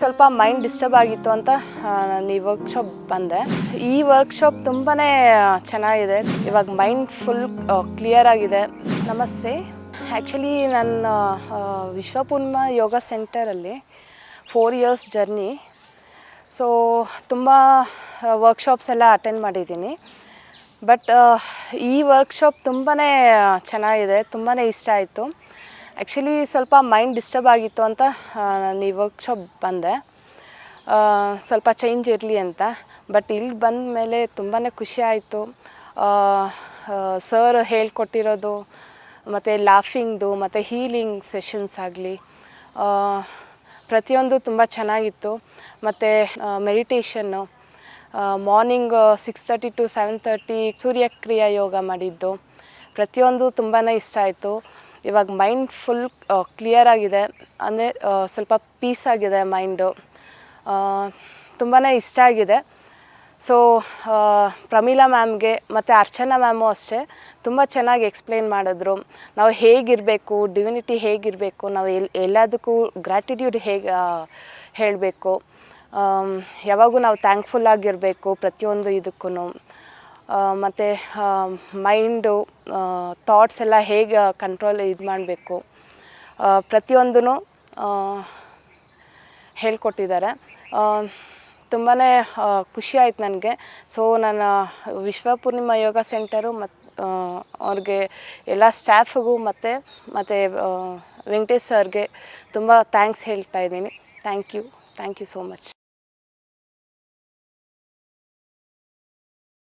ಸ್ವಲ್ಪ mind disturb ಆಗಿತ್ತು ಅಂತ ನಾನು ಈ ವರ್ಕ್ಶಾಪ್ ಬಂದೆ. ಈ ವರ್ಕ್ಶಾಪ್ ತುಂಬಾ ಚೆನ್ನಾಗಿದೆ. ಇವಾಗ ಮೈಂಡ್ ಫುಲ್ ಕ್ಲಿಯರ್ ಆಗಿದೆ. ನಮಸ್ತೆ. ಆ್ಯಕ್ಚುಲಿ ನನ್ನ ವಿಶ್ವಪೂರ್ಣಿಮಾ ಯೋಗ ಸೆಂಟರಲ್ಲಿ 4 ಇಯರ್ಸ್ ಜರ್ನಿ. ಸೊ ತುಂಬ ವರ್ಕ್ಶಾಪ್ಸ್ ಎಲ್ಲ ಅಟೆಂಡ್ ಮಾಡಿದ್ದೀನಿ. ಬಟ್ ಈ ವರ್ಕ್ಶಾಪ್ ತುಂಬಾ ಚೆನ್ನಾಗಿದೆ, ತುಂಬಾ ಇಷ್ಟ ಆಯಿತು. ಆ್ಯಕ್ಚುಲಿ ಸ್ವಲ್ಪ ಮೈಂಡ್ ಡಿಸ್ಟರ್ಬ್ ಆಗಿತ್ತು ಅಂತ ನಾನು ಈ ವರ್ಕ್ಶಾಪ್ ಬಂದೆ, ಸ್ವಲ್ಪ ಚೇಂಜ್ ಇರಲಿ ಅಂತ. ಬಟ್ ಇಲ್ಲಿ ಬಂದ ಮೇಲೆ ತುಂಬಾ ಖುಷಿ ಆಯಿತು. ಸರ್ ಹೇಳ್ಕೊಟ್ಟಿರೋದು ಮತ್ತು ಲಾಫಿಂಗ್ದು ಮತ್ತು ಹೀಲಿಂಗ್ ಸೆಷನ್ಸ್ ಆಗಲಿ ಪ್ರತಿಯೊಂದು ತುಂಬ ಚೆನ್ನಾಗಿತ್ತು. ಮತ್ತು ಮೆಡಿಟೇಷನ್ನು ಮಾರ್ನಿಂಗ್ 6:30 to 7:30 ಸೂರ್ಯಕ್ರಿಯಾ ಯೋಗ ಮಾಡಿದ್ದು ಪ್ರತಿಯೊಂದು ತುಂಬಾ ಇಷ್ಟ ಆಯಿತು. ಇವಾಗ ಮೈಂಡ್ ಫುಲ್ ಕ್ಲಿಯರ್ ಆಗಿದೆ, ಅಂದರೆ ಸ್ವಲ್ಪ ಪೀಸ್ ಆಗಿದೆ ಮೈಂಡು, ತುಂಬಾ ಇಷ್ಟ ಆಗಿದೆ. ಸೊ ಪ್ರಮೀಳಾ ಮ್ಯಾಮ್ಗೆ ಮತ್ತು ಅರ್ಚನಾ ಮ್ಯಾಮು ಅಷ್ಟೇ ತುಂಬ ಚೆನ್ನಾಗಿ ಎಕ್ಸ್ಪ್ಲೇನ್ ಮಾಡಿದ್ರು. ನಾವು ಹೇಗಿರಬೇಕು, ಡಿವಿನಿಟಿ ಹೇಗಿರಬೇಕು, ನಾವು ಎಲ್ಲದಕ್ಕೂ ಗ್ರ್ಯಾಟಿಟ್ಯೂಡ್ ಹೇಗೆ ಹೇಳಬೇಕು, ಯಾವಾಗೂ ನಾವು ಥ್ಯಾಂಕ್ಫುಲ್ಲಾಗಿರಬೇಕು ಪ್ರತಿಯೊಂದು ಇದಕ್ಕೂ. ಮತ್ತು ಮೈಂಡು ಥಾಟ್ಸ್ ಎಲ್ಲ ಹೇಗೆ ಕಂಟ್ರೋಲ್ ಮಾಡಬೇಕು ಪ್ರತಿಯೊಂದೂ ಹೇಳ್ಕೊಟ್ಟಿದ್ದಾರೆ. ತುಂಬಾ ಖುಷಿ ಆಯ್ತು ನನಗೆ. ಸೊ ನಾನು ವಿಶ್ವಪೂರ್ಣಿಮಾ ಯೋಗ ಸೆಂಟರು ಮತ್ತು ಅವ್ರಿಗೆ ಎಲ್ಲ ಸ್ಟಾಫಿಗೂ ಮತ್ತು ವೆಂಕಟೇಶ್ ಸರ್ಗೆ ತುಂಬ ಥ್ಯಾಂಕ್ಸ್ ಹೇಳ್ತಾ ಇದ್ದೀನಿ. Thank you so much.